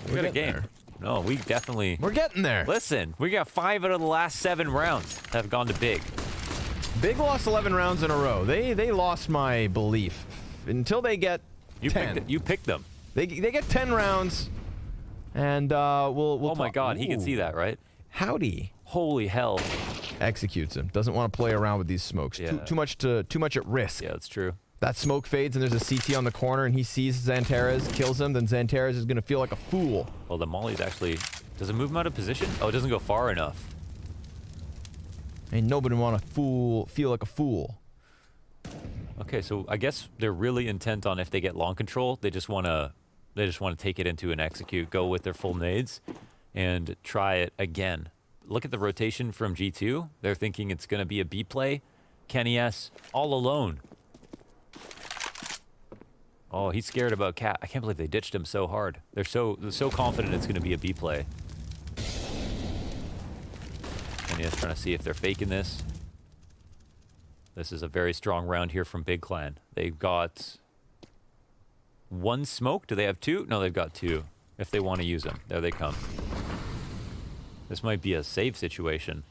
We got a getting game. there. No, we definitely... We're getting there. Listen, we got 5 out of the last 7 rounds that have gone to big. Big lost 11 rounds in a row. They lost my belief until they get You 10. you picked them. They get 10 rounds, and we'll. Oh my talk- God, he can Ooh. see that, right? Howdy Holy hell. executes him. Doesn't want to play around with these smokes. Yeah. Too much at risk. Yeah, that's true. That smoke fades, and there's a CT on the corner, and he sees Xantares, kills him. Then Xantares is gonna feel like a fool. Well, the Molly's actually... Does it move him out of position? Oh, it doesn't go far enough. And nobody want to feel like a fool. Okay, so I guess they're really intent on if they get long control, they just want to take it into an execute, go with their full nades, and try it again. Look at the rotation from G2. They're thinking it's going to be a B play. Kenny S all alone. Oh, he's scared about Cat. I can't believe they ditched him so hard. They're so confident it's going to be a B play. Kenny S trying to see if they're faking this. This is a very strong round here from Big Clan. They've got 1 smoke. Do they have 2? No, they've got 2. If they want to use them. There they come. This might be a save situation.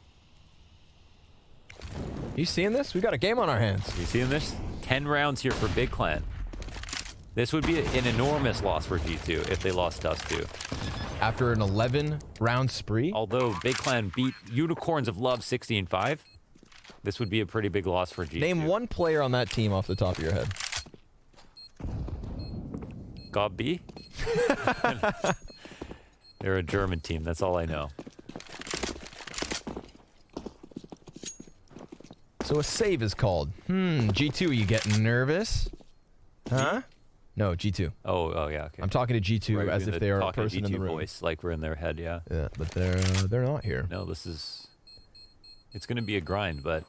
You seeing this? We got a game on our hands. You seeing this? 10 rounds here for Big Clan. This would be an enormous loss for G2 if they lost Dust 2. After an 11-round spree. Although Big Clan beat Unicorns of Love 16-5, this would be a pretty big loss for G2. Name 1 player on that team off the top of your head. God B? They're a German team. That's all I know. So a save is called. G2, are you getting nervous? Huh? No, G2. Oh, yeah. Okay. I'm talking to G2 Right, as doing if the they are a talking person in the G2 room. voice, like we're in their head, yeah. Yeah, but they're not here. No, this is... It's going to be a grind, but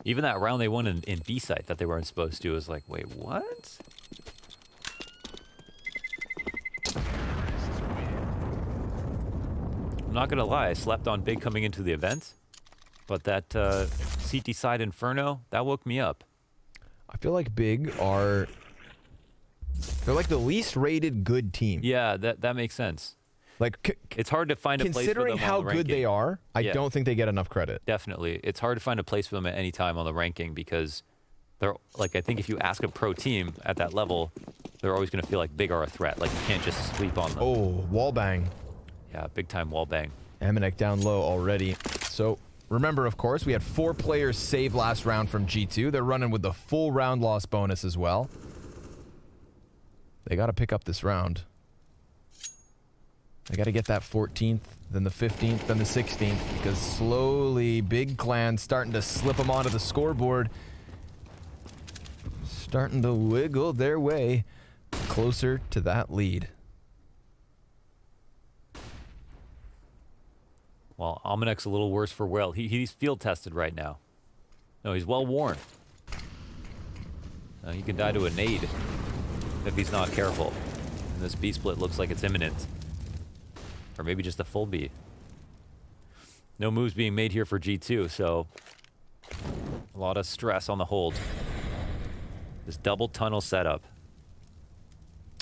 even that round they won in B-site that they weren't supposed to was like, wait, what? I'm not going to lie, I slept on Big coming into the event, but that CT side Inferno, that woke me up. I feel like Big are... They're like the least rated good team. Yeah, that makes sense. Like, It's hard to find a place for them considering how on the good they ranking. are, I Yeah. don't think they get enough credit. Definitely. It's hard to find a place for them at any time on the ranking because they're like, I think if you ask a pro team at that level, they're always going to feel like Big are a threat. Like, you can't just sweep on them. Oh, wall bang. Yeah, big time wall bang. Amanek down low already. So remember, of course, we had 4 players save last round from G2. They're running with the full round loss bonus as well. They got to pick up this round. They got to get that 14th, then the 15th, then the 16th, because slowly Big Clan starting to slip them onto the scoreboard. Starting to wiggle their way closer to that lead. Well, Almanek's a little worse for wear. He's field tested right now. No, he's well worn. He can die to a nade if he's not careful. And this B split looks like it's imminent. Or maybe just a full B. No moves being made here for G2, so a lot of stress on the hold. This double tunnel setup.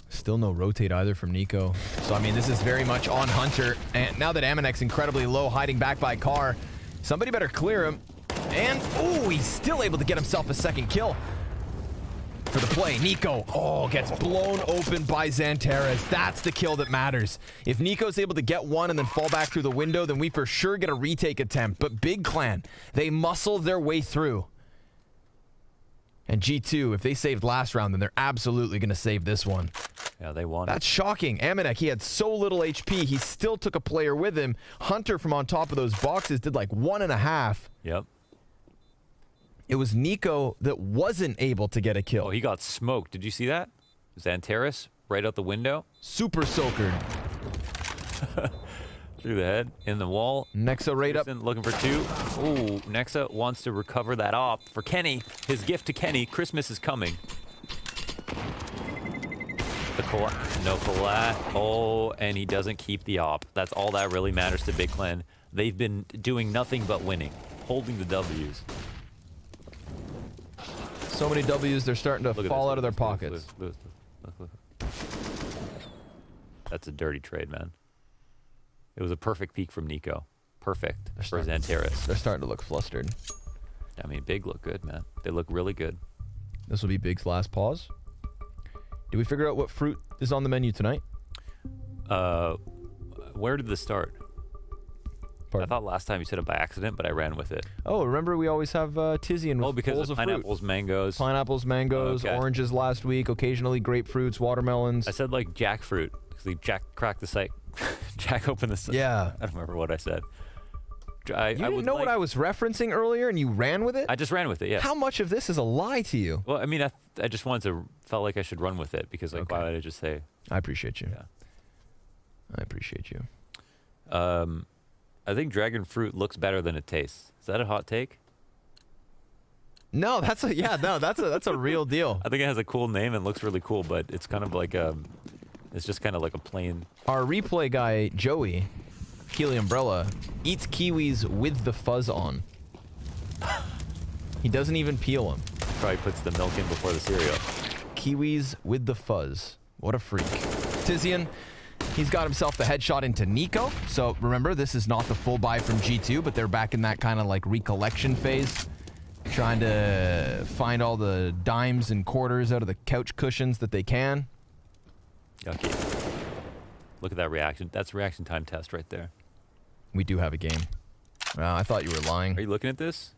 Still no rotate either from Nico. So, I mean, this is very much on Hunter. And now that Amanek's incredibly low, hiding back by Car, somebody better clear him. And, oh, he's still able to get himself a second kill for the play. Nico, oh, gets blown open by Xantares. That's the kill that matters. If Nico's able to get one and then fall back through the window, then we for sure get a retake attempt. But Big Clan, they muscle their way through. And G2, if they saved last round, then they're absolutely going to save this one. Yeah, they won. That's shocking. Amanek, he had so little HP. He still took a player with him. Hunter from on top of those boxes did like 1.5. Yep. It was Nico that wasn't able to get a kill. Oh, he got smoked. Did you see that? Xantares right out the window. Super soakered. Through the head, in the wall. Nexa right up. Looking for 2. Ooh, Nexa wants to recover that op for Kenny. His gift to Kenny. Christmas is coming. The no collab. Oh, and he doesn't keep the op. That's all that really matters to Big Clan. They've been doing nothing but winning, holding the W's. So many W's, they're starting to fall out of their pockets. Look. That's a dirty trade, man. It was a perfect peek from Nico. Perfect for Xantares. They're starting to look flustered. I mean, Big look good, man. They look really good. This will be Big's last pause. Did we figure out what fruit is on the menu tonight? Where did this start? Pardon? I thought last time you said it by accident, but I ran with it. Oh, remember we always have Tizian with because bowls of of pineapples, fruit. mangoes. Pineapples, mangoes, Okay. oranges last week, occasionally grapefruits, watermelons. I said like jackfruit because Jack cracked the site. Jack opened the site. Yeah. I don't remember what I said. You didn't know what I was referencing earlier and you ran with it? I just ran with it, yeah. How much of this is a lie to you? Well, I mean, I just wanted to, felt like I should run with it because, like, Okay. why would I just say? I appreciate you. Yeah. I appreciate you. I think dragon fruit looks better than it tastes. Is that a hot take? No, that's a real deal. I think it has a cool name and looks really cool, but it's kind of like it's just kind of like a plain. Our replay guy, Joey, Keely Umbrella, eats kiwis with the fuzz on. He doesn't even peel them. Probably puts the milk in before the cereal. Kiwis with the fuzz. What a freak. Tizian, he's got himself the headshot into Nico. So remember, this is not the full buy from G2, but they're back in that kind of like recollection phase. Trying to find all the dimes and quarters out of the couch cushions that they can. Yucky. Look at that reaction. That's reaction time test right there. We do have a game. I thought you were lying. Are you looking at this?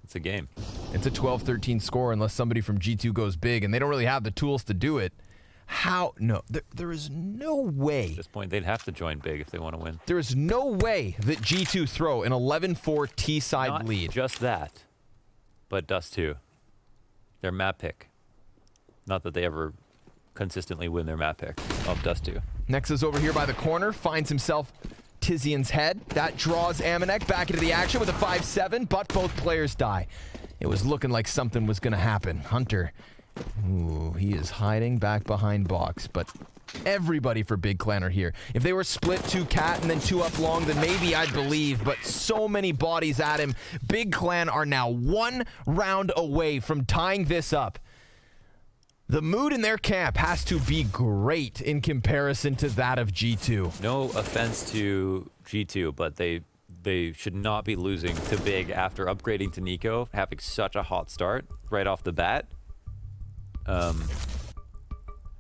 It's a game. It's a 12-13 score unless somebody from G2 goes big, and they don't really have the tools to do it. How? No, there is no way. At this point, they'd have to join big if they want to win. There is no way that G2 throw an 11-4 T-side Not lead. just that, but Dust 2. Their map pick. Not that they ever consistently win their map pick of Dust 2. Nexa's over here by the corner, finds himself Tizian's head. That draws Amanek back into the action with a 5-7, but both players die. It was looking like something was going to happen. Hunter, ooh, he is hiding back behind box, but everybody for Big Clan are here. If they were split 2 cat and then 2 up long, then maybe I'd believe, but so many bodies at him. Big Clan are now 1 round away from tying this up. The mood in their camp has to be great in comparison to that of G2. No offense to G2, but they should not be losing to Big after upgrading to Nico, having such a hot start right off the bat.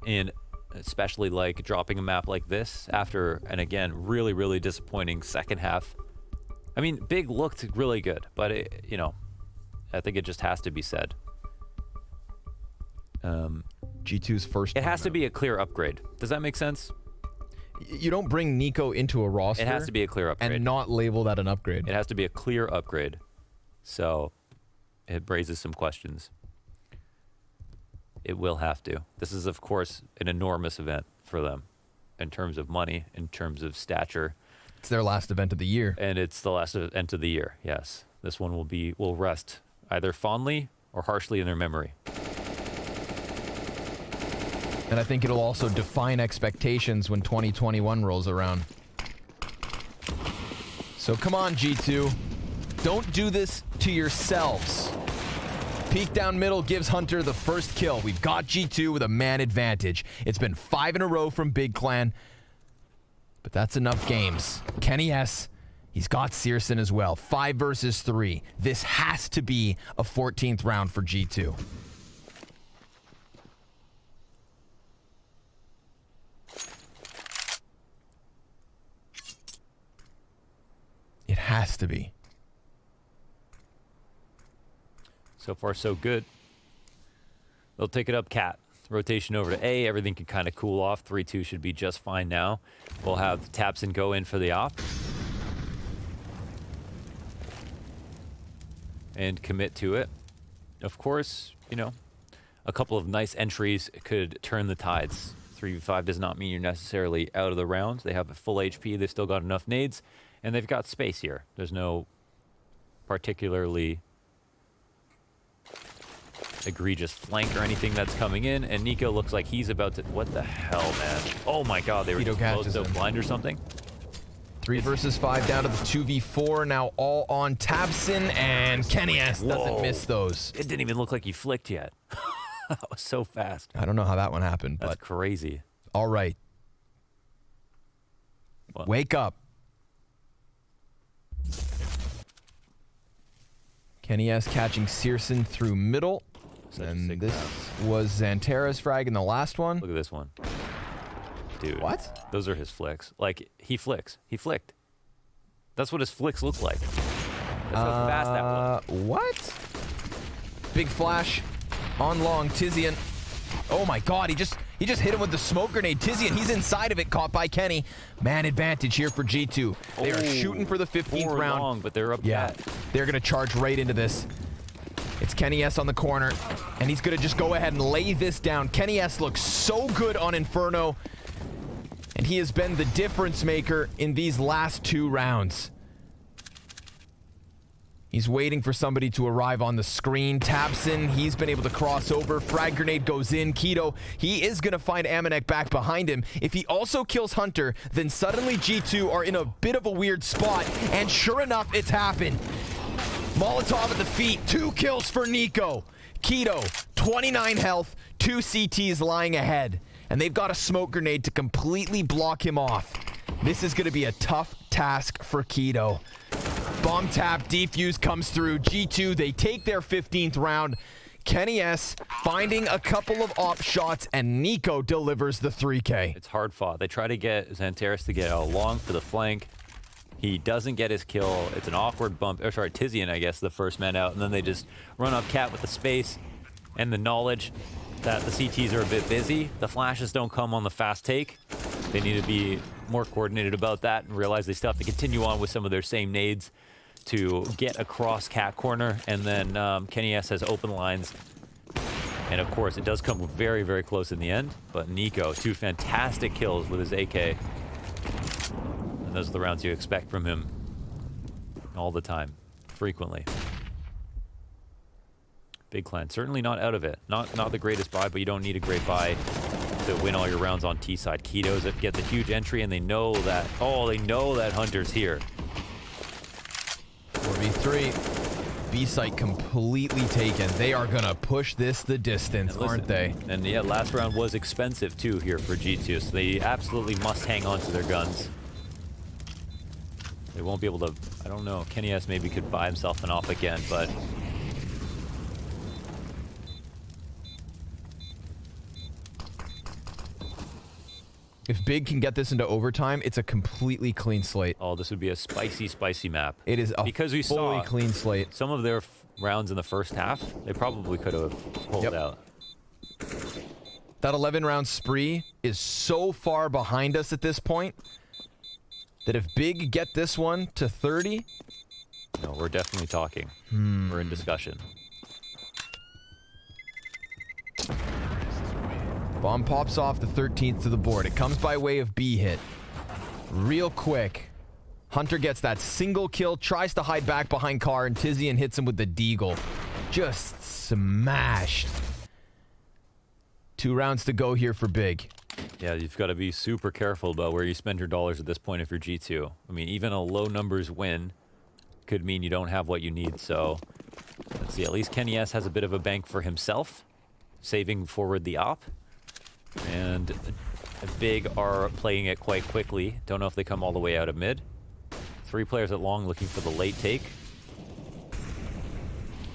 And especially like dropping a map like this after, and again, really, really disappointing second half. I mean, Big looked really good, but it, you know, I think it just has to be said. G2's first. It has to be a clear upgrade. Does that make sense? You don't bring Nico into a roster. It has to be a clear upgrade. And not label that an upgrade. It has to be a clear upgrade. So it raises some questions. It will have to. This is, of course, an enormous event for them in terms of money, in terms of stature. It's their last event of the year. And it's the last event of the year, yes. This one will rest either fondly or harshly in their memory. And I think it'll also define expectations when 2021 rolls around. So come on, G2. Don't do this to yourselves. Peek down middle gives Hunter the first kill. We've got G2 with a man advantage. It's been 5 in a row from Big Clan. But that's enough games. Kenny S, he's got Searson as well. 5 versus 3. This has to be a 14th round for G2. It has to be. So far, so good. They'll take it up, Cat. Rotation over to A. Everything can kind of cool off. 3-2 should be just fine now. We'll have Tapson go in for the op. And commit to it. Of course, you know, a couple of nice entries could turn the tides. 3v5 does not mean you're necessarily out of the round. They have a full HP. They've still got enough nades. And they've got space here. There's no particularly egregious flank or anything that's coming in, and Nico looks like he's about to. What the hell, man? Oh my God, they were close to blind or something. 3 versus 5 down to the 2v4. Now all on Tabson, and Kenny S doesn't miss those. It didn't even look like he flicked yet. That was so fast. I don't know how that one happened, That's but crazy. All right. What? Wake up. Kenny S catching Searson through middle. And this was Xantera's frag in the last one. Look at this one. Dude. What? Those are his flicks. Like, he flicks. He flicked. That's what his flicks look like. That's how fast that was. What? Big flash on long. Tizian. Oh my God, he just hit him with the smoke grenade. Tizian, he's inside of it, caught by Kenny. Man advantage here for G2. They are shooting for the 15th round. Long, but they're up. Yeah, they're going to charge right into this. It's Kenny S on the corner, and he's going to just go ahead and lay this down. Kenny S looks so good on Inferno, and he has been the difference maker in these last 2 rounds. He's waiting for somebody to arrive on the screen. Tabson, he's been able to cross over. Frag grenade goes in. Keto, he is going to find Amanek back behind him. If he also kills Hunter, then suddenly G2 are in a bit of a weird spot. And sure enough, it's happened. Molotov at the feet. 2 kills for Nico. Keto, 29 health. 2 CTs lying ahead. And they've got a smoke grenade to completely block him off. This is going to be a tough task for Keto. Bomb tap, defuse comes through. G2, they take their 15th round. Kenny S finding a couple of op shots, and Nico delivers the 3K. It's hard fought. They try to get Xanteris to get out long for the flank. He doesn't get his kill. It's an awkward bump. Oh, sorry, Tizian, I guess, the first man out. And then they just run up Cat with the space and the knowledge that the CTs are a bit busy. The flashes don't come on the fast take. They need to be more coordinated about that and realize they still have to continue on with some of their same nades to get across Cat corner. And then Kenny S has open lines. And of course, it does come very, very close in the end. But Nico, 2 fantastic kills with his AK. And those are the rounds you expect from him all the time, frequently. Big Clan, certainly not out of it. Not the greatest buy, but you don't need a great buy to win all your rounds on T side. Ketos gets a huge entry, and they know that. Oh, they know that Hunter's here. 4v3. B site completely taken. They are gonna push this the distance, aren't they? And yeah, last round was expensive too here for G2, so they absolutely must hang on to their guns. They won't be able to. I don't know. Kenny S maybe could buy himself an op again, but. If Big can get this into overtime, it's a completely clean slate. Oh, this would be a spicy, spicy map. It is a because we fully saw clean slate. some of their rounds in the first half, they probably could have pulled out. That 11-round spree is so far behind us at this point that if Big get this one to 30... No, we're definitely talking. We're in discussion. Bomb pops off the 13th to the board. It comes by way of B hit. Real quick. Hunter gets that single kill, tries to hide back behind Carr, and Tizian hits him with the deagle. Just smashed. 2 rounds to go here for Big. Yeah, you've got to be super careful about where you spend your dollars at this point if you're G2. I mean, even a low numbers win could mean you don't have what you need. So, let's see. At least Kenny S has a bit of a bank for himself, saving forward the op. And Big are playing it quite quickly. Don't know if they come all the way out of mid. 3 players at long looking for the late take.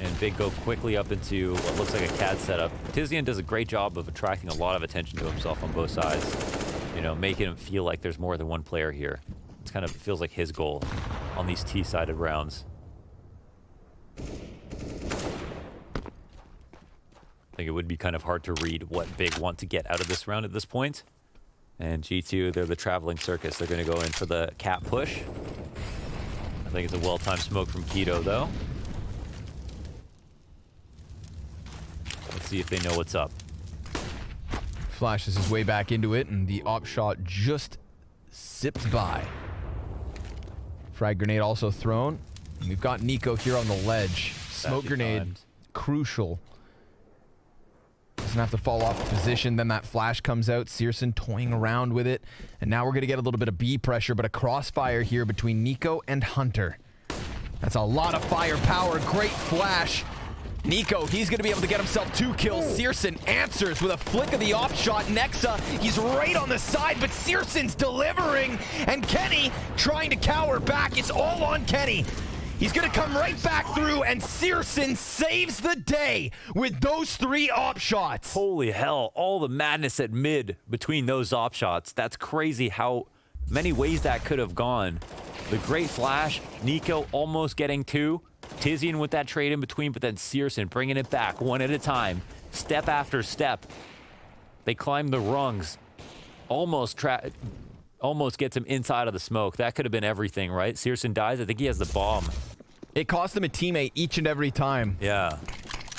And Big go quickly up into what looks like a CAD setup. Tizian does a great job of attracting a lot of attention to himself on both sides. You know, making him feel like there's more than one player here. It kind of feels like his goal on these T-sided rounds. I think it would be kind of hard to read what Big want to get out of this round at this point. And G2, they're the traveling circus. They're going to go in for the cap push. I think it's a well-timed smoke from Keto, though. Let's see if they know what's up. Flashes his way back into it, and the op shot just zips by. Frag grenade also thrown. And we've got Nico here on the ledge. Smoke grenade, timed. crucial. Doesn't have to fall off the position. Then that flash comes out. Searson toying around with it. And now we're going to get a little bit of B pressure, but a crossfire here between Nico and Hunter. That's a lot of firepower. Great flash. Nico, he's going to be able to get himself 2 kills. Searson answers with a flick of the op shot. Nexa, he's right on the side, but Searson's delivering. And Kenny trying to cower back. It's all on Kenny. He's going to come right back through, and Searson saves the day with those 3 op shots. Holy hell, all the madness at mid between those op shots. That's crazy how many ways that could have gone. The great flash, Nico almost getting 2. Tizian with that trade in between, but then Searson bringing it back one at a time, step after step. They climb the rungs, almost gets him inside of the smoke. That could have been everything, right? Searson dies. I think he has the bomb. It cost him a teammate each and every time. Yeah.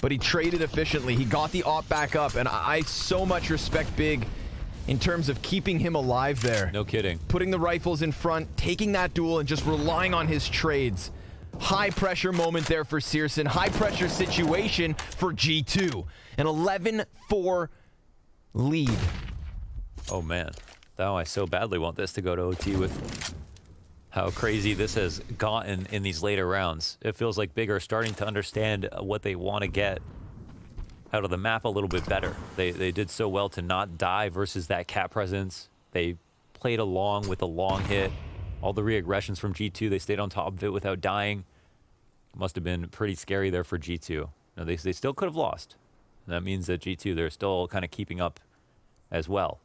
But he traded efficiently. He got the op back up, and I so much respect Big in terms of keeping him alive there. No kidding. Putting the rifles in front, taking that duel, and just relying on his trades. High pressure moment there for Searson. High pressure situation for G2. An 11-4 lead. Oh man. Now I so badly want this to go to OT with how crazy this has gotten in these later rounds. It feels like Big are starting to understand what they want to get out of the map a little bit better. They did so well to not die versus that cat presence. They played along with a long hit. All the re-aggressions from G2, they stayed on top of it without dying. Must have been pretty scary there for G2. Now, they still could have lost. And that means that G2, they're still kind of keeping up as well.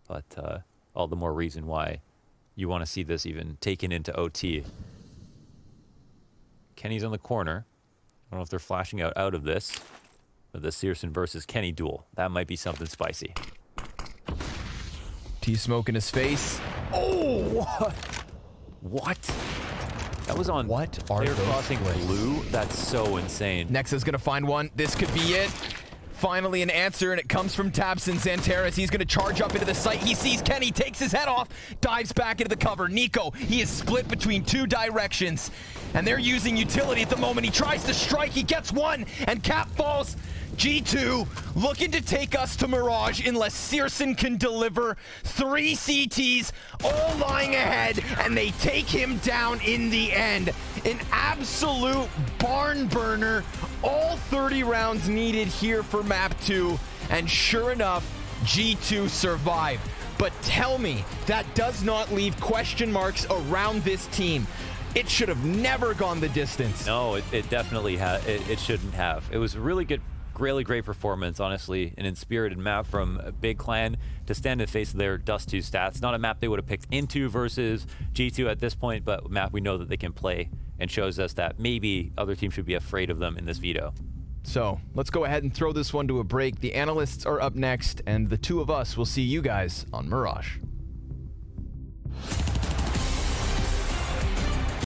But all the more reason why you want to see this even taken into OT. Kenny's on the corner. I don't know if they're flashing out of this. But the Searson versus Kenny duel. That might be something spicy. T-smoke in his face. Oh! What? That was on What are player those crossing plays? blue? That's so insane. Nexa's gonna find one. This could be it. Finally an answer, and it comes from Tabson. Xantares, he's gonna charge up into the site. He sees Kenny, takes his head off, dives back into the cover. Nico, he is split between 2 directions, and they're using utility at the moment. He tries to strike, he gets one, and Cap falls. G2 looking to take us to Mirage unless Searson can deliver 3 CTs, all lying ahead, and they take him down in the end. An absolute barn burner. All 30 rounds needed here for map 2, and sure enough, G2 survive. But tell me, that does not leave question marks around this team. It should have never gone the distance. No, it definitely it shouldn't have. It was a really good Really great performance, honestly. An inspirited map from Big Clan to stand in face of their Dust 2 stats. Not a map they would have picked into versus G2 at this point, but a map we know that they can play, and shows us that maybe other teams should be afraid of them in this veto. So let's go ahead and throw this one to a break. The analysts are up next, and the two of us will see you guys on Mirage.